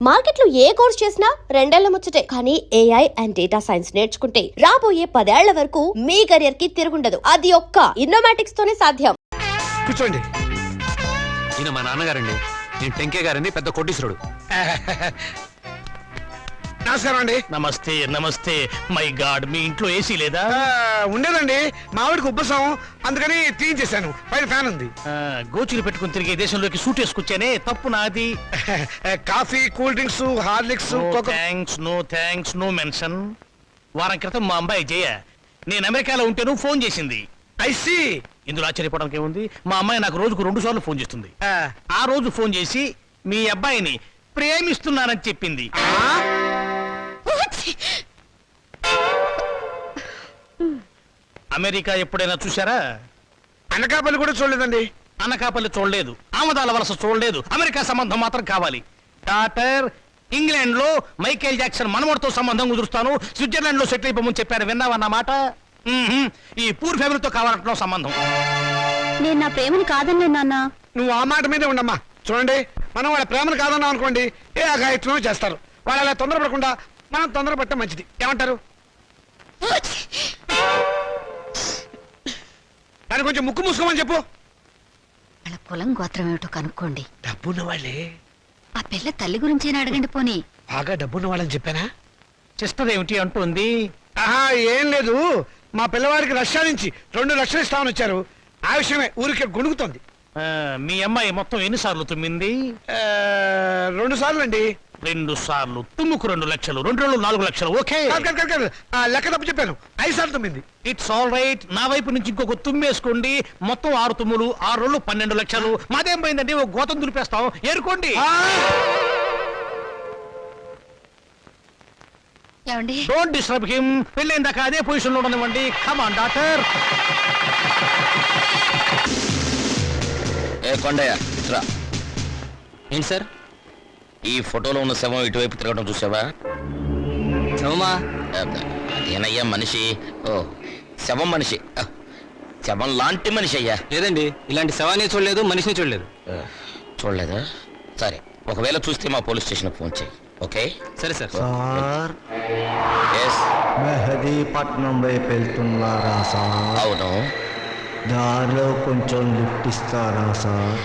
మార్కెట్లో ఏ కోర్స్ చేసినా రెండేళ్ల ముచ్చటే. కానీ ఏఐ అండ్ డేటా సైన్స్ నేర్చుకుంటే రాబోయే 10 ఏళ్ల వరకు మీ కెరియర్ కి తిరుగుండదు. అది ఒక్క ఇన్నోమాటిక్స్ తోనే సాధ్యం. కూర్చోండి. ఈయన మా నాన్నగారండి. నేను టెంకే గారని పెద్ద కోటీశ్వరుడు. నమస్కారం అండి. నమస్తే నమస్తే. మై గాడ్, మీ ఇంట్లో ఏసీ లేదా? ఉండేదండి, మావిడికి ఉబ్బసం, అందుకని తీయించేశాను. పైన ఫ్యాన్ ఉంది. గోచులు పెట్టుకుని తిరిగే దేశంలోకి సూట్ వేసుకొచ్చానే, తప్పు నాది. Coffee, cool drinks, Horlicks, no thanks, no mention. వారం క్రితం మా అమ్మాయి జయ నేను అమెరికాలో ఉంటేను ఫోన్ చేసింది. ఐసీ. ఇందులో ఆశ్చర్యపోవడానికి ఏముంది? మా అమ్మాయి నాకు రోజుకు 2 సార్లు ఫోన్ చేస్తుంది. ఆ రోజు ఫోన్ చేసి మీ అబ్బాయిని ప్రేమిస్తున్నానని చెప్పింది. అమెరికా ఎప్పుడైనా చూసారా? అనకాపల్లి కూడా చూడలేదండి. అనకాపల్లి చూడలేదు, ఆమదాల వలస చూడలేదు. అమెరికా సంబంధం మాత్రం కావాలి. డాక్టర్, ఇంగ్లాండ్ లో మైకేల్ జాక్సన్ మనవడితో సంబంధం కుదురుస్తాను, స్విట్జర్లాండ్ లో సెటిల్ అయిపోమని చెప్పారు. విన్నావన్నమాట. ఈ పూర్ ఫ్యామిలీతో కావాలంటున్నావు సంబంధం. నేను నా ప్రేమని కాదన్నే నాన్న. నువ్వు ఆ మాట మీదే ఉండమ్మా. చూడండి, మనం వాళ్ళ ప్రేమను కాదన్నాం అనుకోండి, ఏ అఘాయిత్వమో చేస్తారు. వాళ్ళు అలా తొందరపడకుండా మనం తొందరపడటం మంచిది. ఏమంటారు? దాన్ని కొంచెం ముక్కు మూసుకోమని చెప్పు. వాళ్ళ కులం గోత్రం ఏమిటో కనుక్కోండి. డబ్బున్న వాళ్ళే. ఆ పిల్ల తల్లి గురించేనా అడగండి పోనీ. బాగా డబ్బున్న వాళ్ళని చెప్పానా? సిస్టర్ ఏమిటి అంటుంది? ఆహా, ఏం లేదు. మా పిల్లవాడికి రష్యా నుంచి 2 లక్షలు ఇస్తామని వచ్చారు. ఆ విషయమే ఊరికే గొణుగుతోంది. మీ అమ్మాయి మొత్తం ఎన్నిసార్లు తుమ్మింది? 2 సార్లు అండి. 2 సార్లు తుమ్ముకు 2 లక్షలు, 2 రోజులు 4 లక్షలు. ఓకే, లెక్క తప్పు చెప్పాను. 5 సార్లు తుమ్మింది. It's all right. నా వైపు నుంచి ఇంకొక తుమ్మేసుకోండి. మొత్తం 6 తుమ్ములు, 6 రోజులు 12 లక్షలు. మాదేం పోయిందండి? ఒక గోతం దులిపేస్తాం, ఏరుకోండి. ఏమండి? Don't disturb him. పెళ్ళైన దాకా అదే పొజిషన్ లో ఉండనివ్వండి. Come on doctor. ఏ కొండయ్య, రా. ఏంటి సార్? ఈ ఫోటోలో ఉన్న శవం ఇటువైపు తిరగడం చూసావా? శవమా? అదేనయ్యా మనిషి. ఓ, శవం మనిషి. శవం లాంటి మనిషి అయ్యా. లేదండి, ఇలాంటి శవాన్ని చూడలేదు, మనిషిని చూడలేదు. చూడలేదా? సరే, ఒకవేళ చూస్తే మా పోలీస్ స్టేషన్కి ఫోన్ చేయి. ఓకే? సరే సార్. Sir, yes. మెహదీపట్నం వైపు వెళ్తున్నారా సార్? అవును. దారిలో కొంచెం లిఫ్ట్ ఇస్తారా సార్?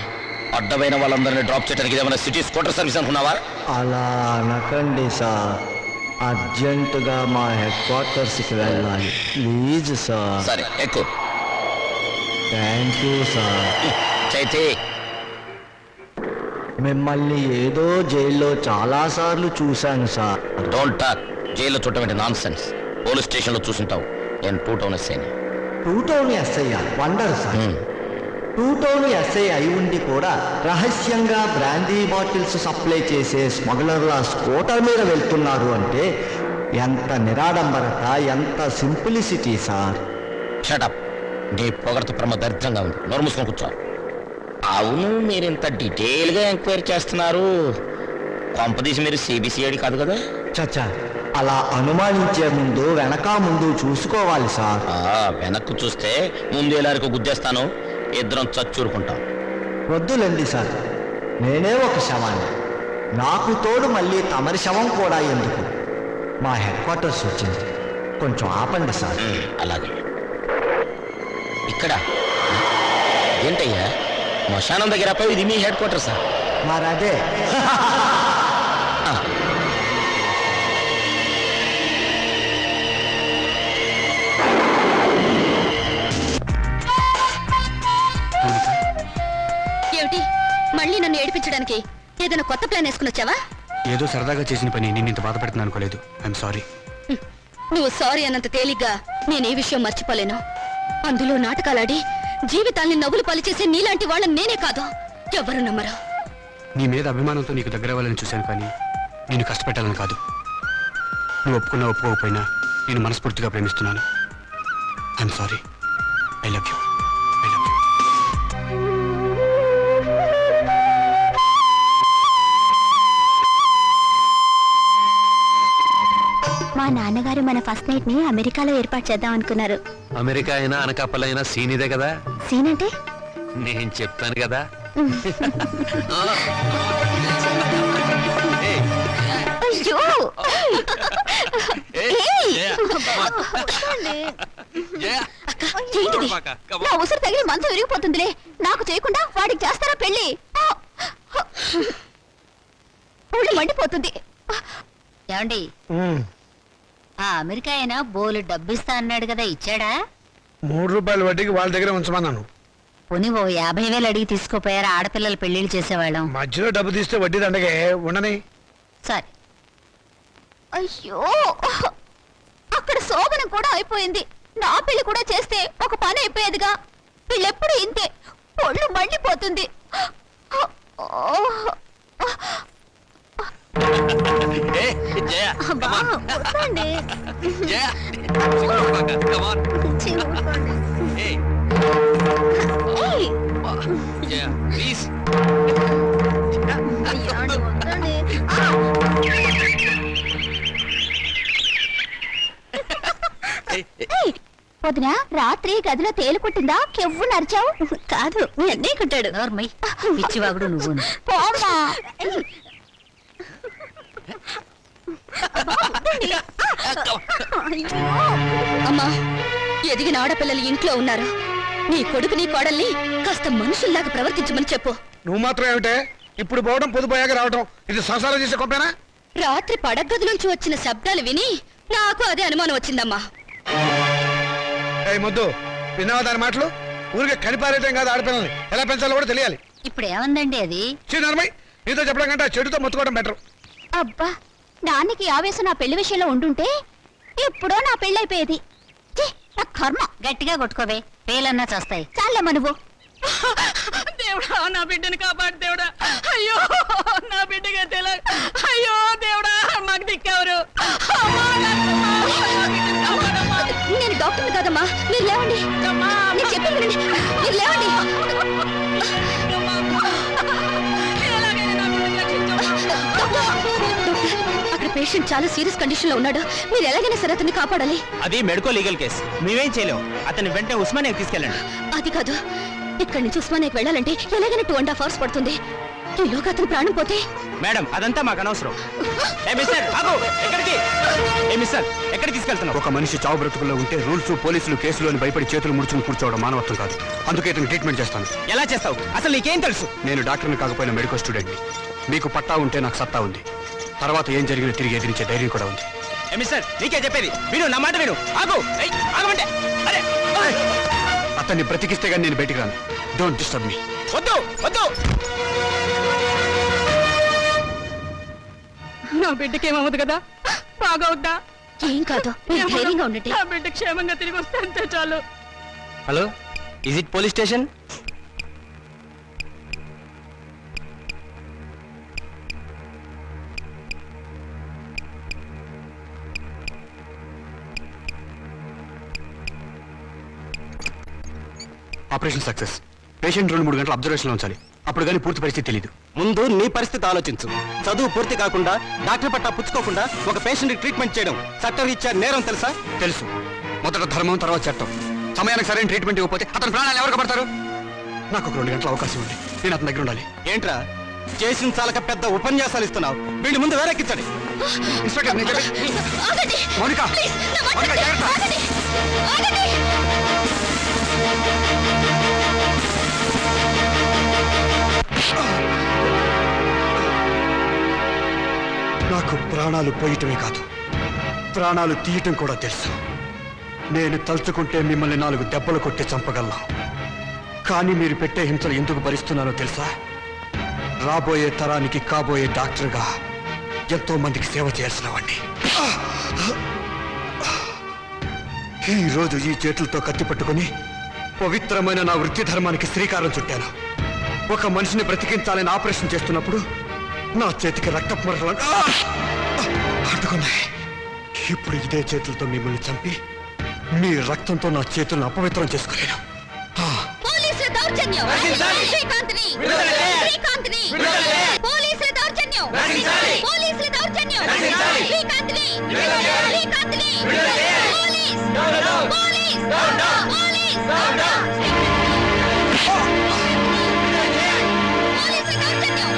అడ్డమైన వాళ్ళందరినీ డ్రాప్ చేయడానికి ఏమైనా సిటీ స్కూటర్ సర్వీస్ అనుకున్నావా? అలా అనకండి సార్, అర్జెంటుగా మా హెడ్ క్వార్టర్స్కి వెళ్ళాలి. Please sir. సరే, ఎక్కువ. Thank you sir. చైతే, మిమ్మల్ని ఏదో జైల్లో చాలాసార్లు చూశాను సార్. Don't talk. జైల్లో చూడటం నాన్ సెన్స్. పోలీస్ స్టేషన్లో చూసుంటావు. నేను 2 టౌన్ ఎస్ఐని. 2 town SI wonder sir. 2 town SI అయి ఉండి కూడా రహస్యంగా బ్రాందీ బాటిల్స్ సప్లై చేసే స్మగ్లర్ల స్కూటర్ మీద వెళ్తున్నారు అంటే ఎంత నిరాడంబరత, ఎంత సింప్లిసిటీ సార్. షటప్. నీ పొగడత ప్రమ దరిద్రంగా ఉంది. నోరు మూసుకొని కూర్చో. అవును, మీరు ఇంత డీటెయిల్గా ఎంక్వైరీ చేస్తున్నారు. కొంపదీసి మీరు సిబిసిఐడి కాదు కదా? చచ్చా, అలా అనుమానించే ముందు వెనక ముందు చూసుకోవాలి సార్. వెనక్కు చూస్తే ముందు ఎలారికి గుద్దేస్తాను, ఇద్దరం చచ్చూరుకుంటాం. వద్దులండి సార్, నేనే ఒక శవాన్ని. నాకు తోడు మళ్ళీ తమరి శవం కూడా ఎందుకు? మా హెడ్ క్వార్టర్స్ వచ్చింది, కొంచెం ఆపండి సార్. అలాగే. ఇక్కడ ఏంటయ్యా శ్మశానం దగ్గర? ఇది మీ హెడ్ క్వార్టర్ సార్? మరదే. ఏమిటి మళ్ళీ నన్ను ఏడిపించడానికి ఏదైనా కొత్త ప్లాన్ వేసుకుని వచ్చావా? ఏదో సరదాగా చేసిన పని నేను ఇంత బాధ పెడుతున్నాను అనుకోలేదు. I'm sorry. నువ్వు సారీ అన్నంత తేలిగ్గా నేను ఏ విషయం మర్చిపోలేను. అందులో నాటకాలాడి జీవితాల్ని నవ్వులు పలిచేసే నీలాంటి వాళ్ళని నేనే కాదు, ఎవరు నమ్మరు. నీ మీద అభిమానంతో నీకు దగ్గర అవ్వాలని చూశాను, కానీ నేను కష్టపెట్టాలని కాదు. నువ్వు ఒప్పుకున్నా ఒప్పుకోకపోయినా నేను మనస్ఫూర్తిగా ప్రేమిస్తున్నాను. I'm sorry. I love you. I love you. మా నాన్నగారు మన ఫస్ట్ నైట్ ని అమెరికాలో ఏర్పాటు చేద్దాం అనుకున్నారు. అమెరికా అయినా అనకాపల్లి అయినా సీనిదే కదా. సీన్ అంటే నేను చెప్తాను కదా. ఏంటిది? నా ఉసురు తగిలి మంచం విరిగిపోతుందిలే. నాకు చేయకుండా వాడికి చేస్తారా పెళ్లి? ఒళ్ళు మండిపోతుంది. ఏమండి ఆ అమెరికా అయినా బోలు డబ్బిస్తా అన్నాడు కదా, ఇచ్చాడా? 3 రూపాయల వడ్డీకి వాళ్ళ దగ్గర ఉంచమన్నాను. పోనీ ఓ 50,000 అడిగి తీసుకోపోయారా? ఆడపిల్లల పెళ్లిళ్ళు చేసేవాళ్ళం. మధ్యలో డబ్బు తీస్తే వడ్డీ దండగే ఉండని. సరే, అయ్యో, అక్కడ శోభనం కూడా అయిపోయింది. నా పెళ్లి కూడా చేస్తే ఒక పని అయిపోయేదిగా. వీళ్ళెప్పుడు ఇంతే, ఒళ్ళు మండిపోతుంది. అబ్బా, ఊరుకోండి. ఛీ, ఊరుకోండి. ఏయ్. అయ్యో, వద్దండి. వదిన, రాత్రి గదిలో తేలు కుట్టిందా? కెవ్వు నరిచావు. కాదు, మీ అన్నయ్య కుట్టాడు. నోర్మై పిచ్చివాగుడు నువ్వు. పోమ్మా. అమ్మా, ఎదిగిన ఆడపిల్లలు ఇంట్లో ఉన్నారు. నీ కొడుకు నీ కోడల్ని కాస్త మనుషుల్లాగా ప్రవర్తించమని చెప్పు. నువ్వు మాత్రం ఏమిటే ఇప్పుడు పోవడం పొదుపోయాక రావడం, ఇది సంసారం చేసే గొప్పేనా? రాత్రి పడగది నుంచి వచ్చిన శబ్దాలు విని నాకు అదే అనుమానం వచ్చిందమ్మా. ఏ మొద్దు, విన్నావా దాని మాటలు? ఊరికే కనిపారేయటం కాదు, ఆడపిల్లల్ని ఎలా పెంచాలో కూడా తెలియాలి. ఇప్పుడు ఏమందండి అది? చిన్నమ్మాయి నీతో చెప్పడం కంటే ఆ చెడుతో మొత్తుకోవడం బెటర్. అబ్బా, నాన్నకి ఆవేశం నా పెళ్లి విషయంలో ఉండుంటే ఎప్పుడో నా పెళ్ళైపోయేది. ఛీ, నా కర్మ. గట్టిగా కొట్టుకోవే, పేలన్నా చేస్తాయి. చాలమ్మా నువ్వు. దేవుడా, నా బిడ్డను కాపాడు దేవుడా. అయ్యో, నా బిడ్డగా తెల. అయ్యో దేవుడా, మాకు దిక్కెవరు? నేను డాక్టర్ని కాదమ్మా, మీరు లేవండి. నేను చెప్పింది వినండి. మీరు లేవండి. అక్కడ పేషెంట్ చాలా సీరియస్ కండిషన్ లో ఉన్నాడు. మీరు ఎలాగైనా సరే అతన్ని కాపాడాలి. అది మెడికో లీగల్ కేసు, మేమేం చేయలేం. అతన్ని వెంటనే ఉస్మానియాకి తీసుకెళ్ళండి. అది కాదు, ఇక్కడి నుంచి ఉస్మానియాకి వెళ్ళాలంటే ఎలాగైనా 2.5 hours పడుతుంది. ఈలోగా అతను ప్రాణం పోతే? మేడం, అదంతా మాకు అనవసరం. ఏ మిస్టర్, ఆగు! ఎక్కడికి? ఏ మిస్టర్, ఎక్కడికి తీసుకెళ్తున్నావు? ఒక మనిషి చావు బ్రతుకుల్లో ఉంటే రూల్స్, పోలీసులు, కేసులు అని భయపడి చేతులు ముడుచుకుని కూర్చోవడం మానవత్వం కాదు. అందుకే ఇతను ట్రీట్మెంట్ చేస్తాను. ఎలా చేస్తావు? అసలు నీకేం తెలుసు? నేను డాక్టర్ని కాకపోయినా మెడికల్ స్టూడెంట్ని. మీకు పట్టా ఉంటే నాకు సత్తా ఉంది. తర్వాత ఏం జరిగినా తిరిగి ఎదిరించే ధైర్యం కూడా ఉంది. ఏ మిస్టర్, నీకే చెప్పేది విను, నా మాట విను. ఆగు! ఏయ్, ఆగమంటే. అరే, అతన్ని బ్రతికిస్తే గానీ నేను బయటికి రాను. Don't disturb me. వద్దు, వద్దు. నా బిడ్డకేమవుతుంది కదా, బాగవుద్దా? ఏం కాదు, మీరు ధైర్యంగా ఉండండి. నా బిడ్డ క్షేమంగా తిరిగి వస్తే అంతే చాలు. Hello, is it police station? Operation success. Patient 2-3 గంటలు అబ్జర్వేషన్లో ఉంచాలి. అప్పుడు కానీ పూర్తి పరిస్థితి తెలియదు. ముందు నీ పరిస్థితి ఆలోచించు. చదువు పూర్తి కాకుండా, డాక్టర్ పట్టా పుచ్చుకోకుండా ఒక పేషెంట్ ట్రీట్మెంట్ చేయడం చట్టరీత్యా నేరం, తెలుసా? తెలుసు. మొదట ధర్మం, తర్వాత చట్టం. సమయానికి సరైన ట్రీట్మెంట్ ఇవ్వకపోతే అతని ప్రాణాలు ఎవరికి పడతారు? నాకు ఒక 2 గంటల అవకాశం ఉంది. నేను అతని దగ్గర ఉండాలి. ఏంట్రా చేసిన చాలక పెద్ద ఉపన్యాసాలు ఇస్తున్నావు? వీడి ముందు వేరెక్కించండి. ఇన్స్పెక్టర్, నేను చెప్పేది- ఆగండి. మౌనిక, ప్లీజ్, నా మాట మౌనిక, వినండి. జాగ్రత్త. ఆగండి. ఆగండి. నాకు ప్రాణాలు పోయటమే కాదు, ప్రాణాలు తీయటం కూడా తెలుసు. నేను తలుచుకుంటే మిమ్మల్ని 4 దెబ్బలు కొట్టి చంపగలను. కానీ మీరు పెట్టే హింసలు ఎందుకు భరిస్తున్నానో తెలుసా? రాబోయే తరానికి కాబోయే డాక్టర్గా ఎంతో మందికి సేవ చేయాల్సిన వాడిని. ఈరోజు ఈ చేతులతో కత్తి పట్టుకుని పవిత్రమైన నా వృత్తి ధర్మానికి శ్రీకారం చుట్టాను. ఒక మనిషిని బ్రతికించాలని ఆపరేషన్ చేస్తున్నప్పుడు నా చేతికి రక్తపు మరకలు అంటుకున్నాయి. ఇప్పుడు ఇదే చేతులతో మిమ్మల్ని చంపి మీ రక్తంతో నా చేతులను అపవిత్రం చేసుకోలేను. పోలీసుల దౌర్జన్యం. శ్రీకాంత్ని. శ్రీకాంత్ని. పోలీసుల దౌర్జన్యం. పోలీసుల దౌర్జన్యం. శ్రీకాంత్ని. శ్రీకాంత్ని. పోలీస్. పోలీస్. పోలీస్. పోలీసుల దౌర్జన్యం.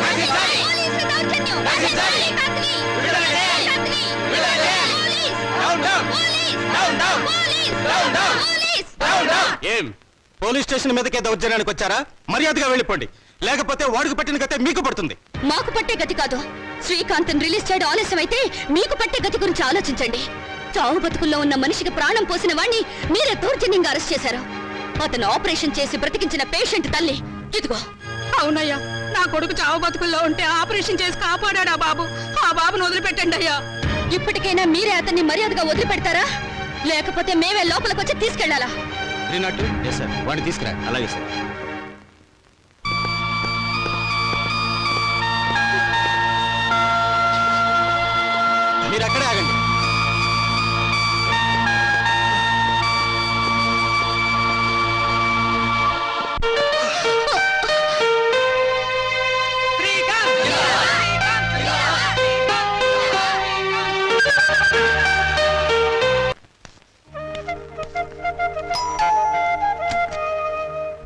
పోలీసుల దౌర్జన్యం. శ్రీకాంత్ని. శ్రీకాంత్ని. పోలీస్. పోలీస్. పోలీస్ స్టేషన్ మీదకే దౌర్జన్యానికి వచ్చారా? మర్యాదగా వెళ్ళిపోండి, లేకపోతే వాడికి పట్టిన గతే మీకు పడుతుంది. మాకు పట్టే గతి కాదు. శ్రీకాంత్ రిలీజ్ చేయడం ఆలస్యమైతే మీకు పట్టే గతి గురించి ఆలోచించండి. చావు బతుకుల్లో ఉన్న మనిషికి ప్రాణం పోసిన వాణ్ణి మీరే దౌర్జన్యంగా అరెస్ట్ చేశారు. అతను ఆపరేషన్ చేసి బ్రతికించిన పేషెంట్ తల్లి ఇదిగో. అవునయ్యా, నా కొడుకు చావు బతుకుల్లో ఉంటే ఆపరేషన్ చేసి కాపాడాడు ఆ బాబు. ఆ బాబును వదిలిపెట్టండి అయ్యా. ఇప్పటికైనా మీరే అతన్ని మర్యాదగా వదిలిపెడతారా, లేకపోతే మేమే లోపలికి వచ్చి తీసుకెళ్లాలా? వాడిని తీసుకురా. అలాగే సార్. మీరు అక్కడే ఆగండి.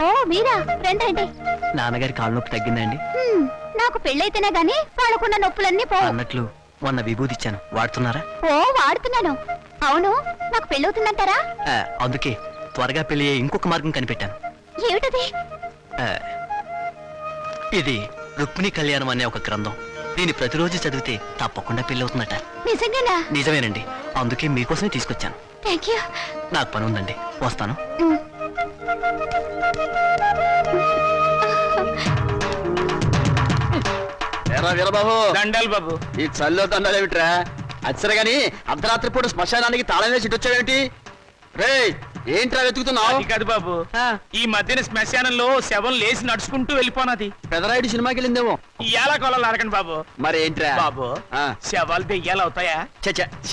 ఓ మీరా, రండి. నాన్నగారి కాళ్ళ నొప్పి తగ్గిందండి? నాకు పెళ్ళైతేనే గాని వాళ్ళకున్న నొప్పులన్నీ పో. అన్నట్లు మొన్న విభూతి ఇచ్చాను, వాడుతున్నారా? ఓ వాడుతున్నాను. అవును, నాకు పెళ్ళవుతుందంటారా? అందుకే త్వరగా పెళ్లి అయ్యే ఇంకొక మార్గం కనిపెట్టాను. ఏమిటది? ఇది రుక్మిణి కళ్యాణం అనే ఒక గ్రంథం. దీన్ని ప్రతిరోజు చదివితే తప్పకుండా పెళ్లి అవుతుందట. నిజంగానా? నిజమేనండి, అందుకే మీకోసమే తీసుకొచ్చాను. Thank you. నాకు పని ఉందండి, వస్తాను. వీరబాబు, దండాలు బాబు. ఈ చల్లో దండాలేమిట్రా? అచ్చరే గాని అర్ధరాత్రి పూట శ్మశానానికి తాళం వేసి వచ్చావేమిటి? రే, ఏంట్రా వెతుకుతున్నావు? అది కాదు బాబు, ఈ మధ్యన శ్మశానంలో శవం లేచి నడుచుకుంటూ వెళ్ళిపోనది. పెదరాయుడు సినిమాకి వెళ్ళిందేమో. ఇయాల కొలాలు అడగండి బాబు. మరి ఏంట్రా బాబు, శవాలు దెయ్యాలు అవుతాయా?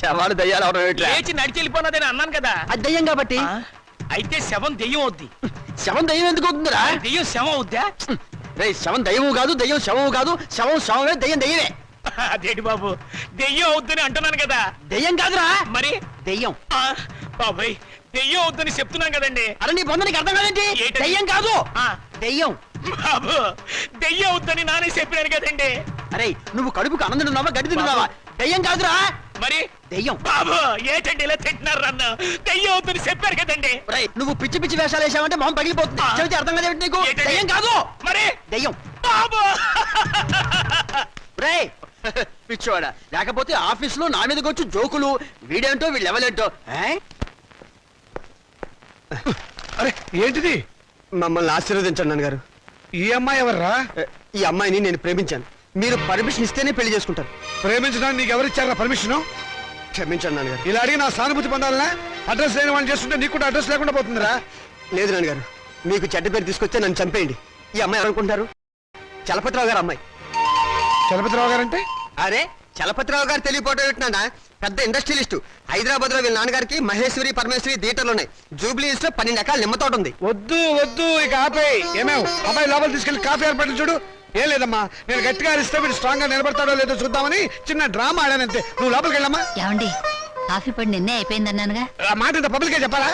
శవాలు దయ్యాలు అవడం ఏమిట్రా? లేచి నడిచి వెళ్ళిపోనదని అన్నాను కదా. అది దయ్యం కాబట్టి. అయితే శవం దెయ్యం అవుద్ది. శవం దయ్యం ఎందుకు అవుతుందిరా? దెయ్యం శవం అవుద్దా? రే, శవం దయ్యము కాదు, దయ్యం శవము కాదు. శవం శవమే, దయ్యం దయ్యమే. అదేంటి బాబు, దెయ్యం అవుద్దని అంటున్నాను కదా. దయ్యం కాదురా, మరి దయ్యం. బాబాయ్, దెయ్యం అవుద్దని చెప్తున్నాను కదండి. అరే నీ బంధునికి అర్థం కాదేంటి? ఏంటది? దయ్యం కాదు, దయ్యం. బాబు, దెయ్యం అవుద్దని నానే చెప్పినాను కదండి. అరే, నువ్వు కడుపుకు అన్నం తింటున్నావా, గడ్డి తింటున్నావా? దయ్యం కాదురా, మరి దయ్యం. బాబు, ఏంటండి ఇలా తింటున్నారు నన్ను? దెయ్యం అవుద్దని చెప్పారు కదండి. రేయ్, నువ్వు పిచ్చి పిచ్చి వేషాలు వేసావంటే మొహం పగిలిపోతుంది. చెబితే అర్థం కాదేంటి నీకు? ఏంటది? దయ్యం కాదు, మరి దయ్యం. బాబు, రే పిచ్చోడా, లేకపోతే ఆఫీస్ లో నా మీదకి వచ్చి జోకులు. వీడేంటో వీళ్ళు ఎవలేంటో. అరే ఏంటిది? మమ్మల్ని ఆశీర్వదించండి నాన్నగారు. ఈ అమ్మాయి ఎవర్రా? ఈ అమ్మాయిని నేను ప్రేమించాను. మీరు పర్మిషన్ ఇస్తేనే పెళ్లి చేసుకుంటాను. ప్రేమించడానికి నీకు ఎవరిచ్చారా పర్మిషన్? క్షమించండి నాన్నగారు. ఇలా అడిగి నా సానుభూతి పొందాలనా? అడ్రస్ లేని వాళ్ళు చేస్తుంటే నీకు కూడా అడ్రస్ లేకుండా పోతుందిరా. లేదు నాన్నగారు, మీకు చెడ్డ పేరు తీసుకొస్తే నన్ను చంపేయండి. ఈ అమ్మాయి ఎవరనుకుంటారు? చలపతిరావు గారు అమ్మాయి. చలపతిరావు గారంటే? అరే, చలపతిరావు గారు తెలియపోవడం ఏంటన్నా? పెద్ద ఇండస్ట్రియలిస్టు. హైదరాబాద్ లో వీళ్ళ నాన్నగారికి మహేశ్వరి పరమేశ్వరి థియేటర్లు ఉన్నాయి. జూబ్లీ హిల్స్ లో 12 ఎకరాల నిమ్మ తోట ఉంది. వద్దు వద్దు, ఇక ఆపేయ్. ఏమేవ్ అబ్బాయి లోపల తీసుకెళ్లి కాఫీ ఏర్పాట్లు చూడు. ఏం లేదమ్మా, నేను గట్టిగా అరిస్తే వీడు స్ట్రాంగ్ గా నిలబడతాడో లేదో చూద్దామని చిన్న డ్రామా ఆడానంతే. నువ్వు లోపలికి వెళ్ళమ్మా. ఏమండి, కాఫీ పడి నిన్నే అయిపోయిందన్నానుగా. ఆ మాట ఇంత పబ్లిక్ గా చెప్పాలా?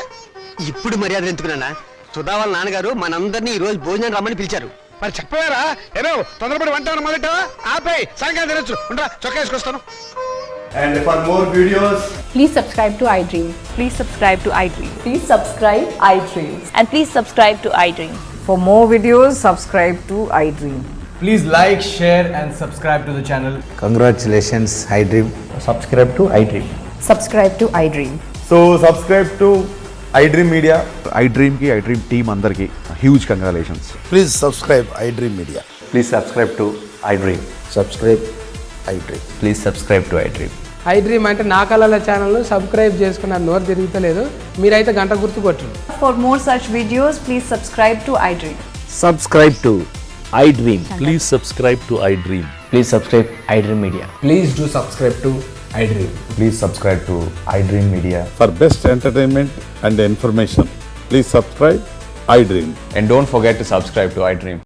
ఇప్పుడు మర్యాద ఎందుకున్నా? సుధా వాళ్ళ నాన్నగారు మనందరినీ ఈ రోజు భోజనం రమ్మని పిలిచారు. మరి చెప్పారా? ఏమేవ్ తొందరపడి వంట మొదలెట్టావా? ఆపేయ్, సాయంకాలం తినొచ్చు. ఉంటా, చొక్కా వేసుకొస్తాను. And for more videos, please subscribe to iDream. Please subscribe to iDream. Please subscribe iDream. And please subscribe to iDream. For more videos, subscribe to iDream. please like, share and subscribe to the channel. Congratulations, iDream. Subscribe to iDream. Subscribe to iDream. So subscribe to iDream Media. iDream ki iDream team andarki huge congratulations. Please subscribe iDream Media. Please subscribe to iDream. Subscribe iDream. Please subscribe to iDream. iDream అంటే నా కళల channel subscribe చేసుకున్న నోరు తిరుగుతలేదు. మీరైతే గంట గుర్తు కొట్టండి. For more such videos, please subscribe to iDream. Subscribe to iDream. Please subscribe to iDream. Please subscribe iDream Media. Please do subscribe to iDream. Please subscribe to iDream Media. For best entertainment and information, please subscribe iDream. And don't forget to subscribe to iDream.